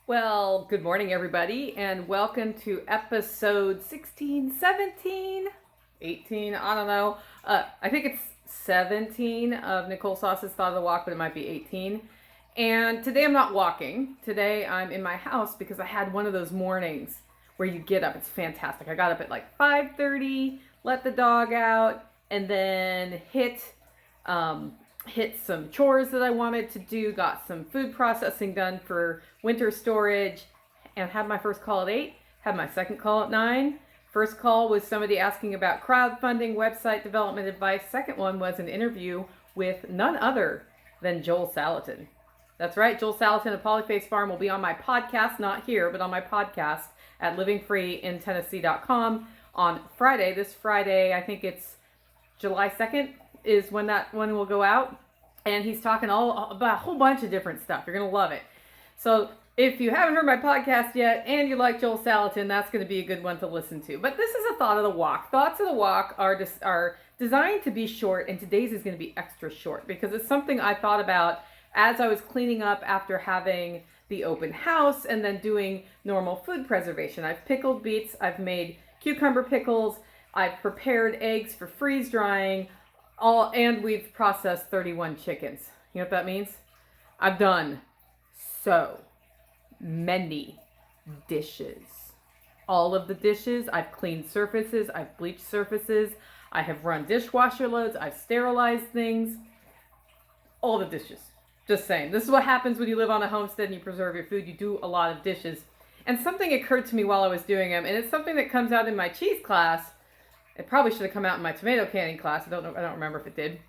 Well, good morning, everybody, and welcome to episode 16, 17, 18, I don't know. I think it's 17 of Nicole Sauce's Thought of the Walk, but it might be 18. And today I'm not walking. Today I'm in my house because I had one of those mornings where you get up. It's fantastic. I got up at like 5:30, let the dog out, and then hit some chores that I wanted to do, got some food processing done for winter storage, and had my first call at 8, had my second call at 9. First call was somebody asking about crowdfunding, website development advice. Second one was an interview with none other than Joel Salatin. That's right, Joel Salatin of Polyface Farm will be on my podcast, not here, but on my podcast at livingfreeintennessee.com on Friday. This Friday, I think it's July 2nd, is when that one will go out. And he's talking all about a whole bunch of different stuff. You're going to love it. So if you haven't heard my podcast yet and you like Joel Salatin, that's going to be a good one to listen to. But this is a Thought of the Walk. Thoughts of the Walk are designed to be short, and today's is going to be extra short because it's something I thought about as I was cleaning up after having the open house and then doing normal food preservation. I've pickled beets. I've made cucumber pickles. I've prepared eggs for freeze drying. And we've processed 31 chickens. You know what that means? I've done so many dishes. All of the dishes, I've cleaned surfaces, I've bleached surfaces, I have run dishwasher loads, I've sterilized things. All the dishes. Just saying. This is what happens when you live on a homestead and you preserve your food. You do a lot of dishes. And something occurred to me while I was doing them, and it's something that comes out in my cheese class. It probably should have come out in my tomato canning class. I don't remember if it did.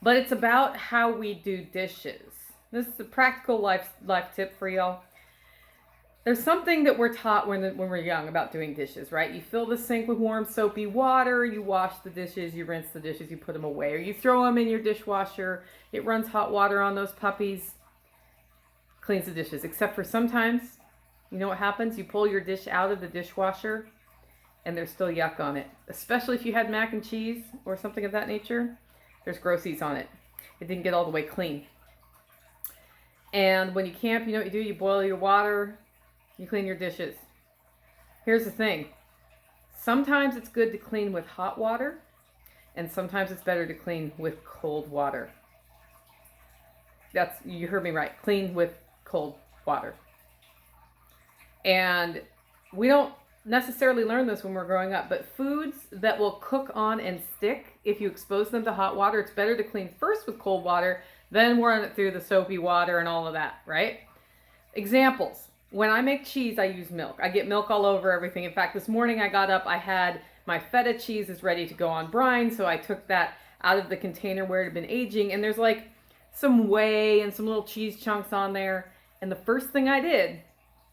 But it's about how we do dishes. This is a practical life tip for y'all. There's something that we're taught when we're young about doing dishes, right? You fill the sink with warm soapy water, you wash the dishes, you rinse the dishes, you put them away, or you throw them in your dishwasher. It runs hot water on those puppies, cleans the dishes. Except for sometimes, you know what happens? You pull your dish out of the dishwasher and there's still yuck on it. Especially if you had mac and cheese or something of that nature, there's grossies on it. It didn't get all the way clean. And when you camp, you know what you do? You boil your water, you clean your dishes. Here's the thing. Sometimes it's good to clean with hot water, and sometimes it's better to clean with cold water. You heard me right. Clean with cold water. And we don't necessarily learn this when we're growing up, but foods that will cook on and stick, if you expose them to hot water, it's better to clean first with cold water, then run it through the soapy water and all of that, right? Examples. When I make cheese, I use milk. I get milk all over everything. In fact, this morning I got up, I had my feta cheese is ready to go on brine, so I took that out of the container where it had been aging, and there's like some whey and some little cheese chunks on there, and the first thing I did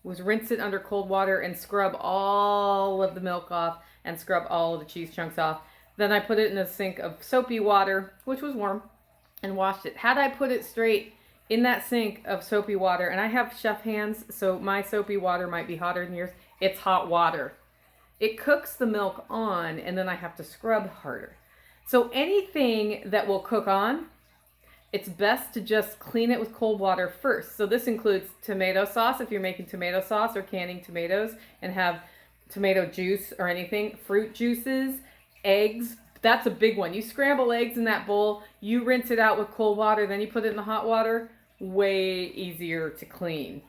was rinse it under cold water and scrub all of the milk off and scrub all of the cheese chunks off. Then I put it in a sink of soapy water, which was warm, and washed it. Had I put it straight in that sink of soapy water, and I have chef hands, so my soapy water might be hotter than yours, it's hot water. It cooks the milk on, and then I have to scrub harder. So anything that will cook on, it's best to just clean it with cold water first. So this includes tomato sauce, if you're making tomato sauce or canning tomatoes and have tomato juice or anything, fruit juices, eggs. That's a big one. You scramble eggs in that bowl, you rinse it out with cold water, then you put it in the hot water, way easier to clean.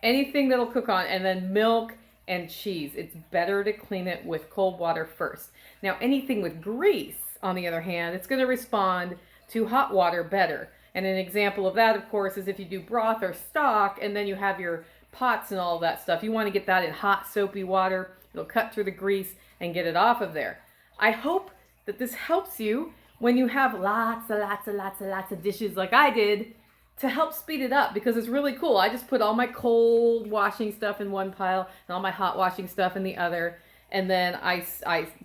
Anything that'll cook on, and then milk and cheese, it's better to clean it with cold water first. Now anything with grease, on the other hand, it's going to respond to hot water better. And an example of that, of course, is if you do broth or stock and then you have your pots and all of that stuff, you want to get that in hot soapy water. It'll cut through the grease and get it off of there. I hope that this helps you when you have lots of dishes like I did, to help speed it up, because it's really cool. I just put all my cold washing stuff in one pile and all my hot washing stuff in the other, and then I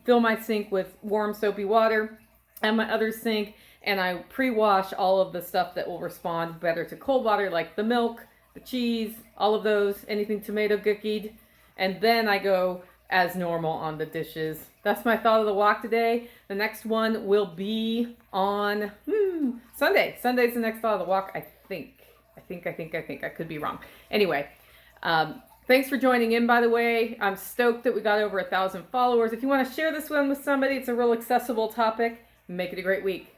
fill my sink with warm soapy water and my other sink, and I pre-wash all of the stuff that will respond better to cold water, like the milk, the cheese, all of those, anything tomato cookied, and then I go as normal on the dishes. That's my thought of the walk today. The next one will be on Sunday. Sunday's the next thought of the walk, I think. I think. I could be wrong. Anyway, thanks for joining in, by the way. I'm stoked that we got over 1,000 followers. If you want to share this one with somebody, it's a real accessible topic. Make it a great week.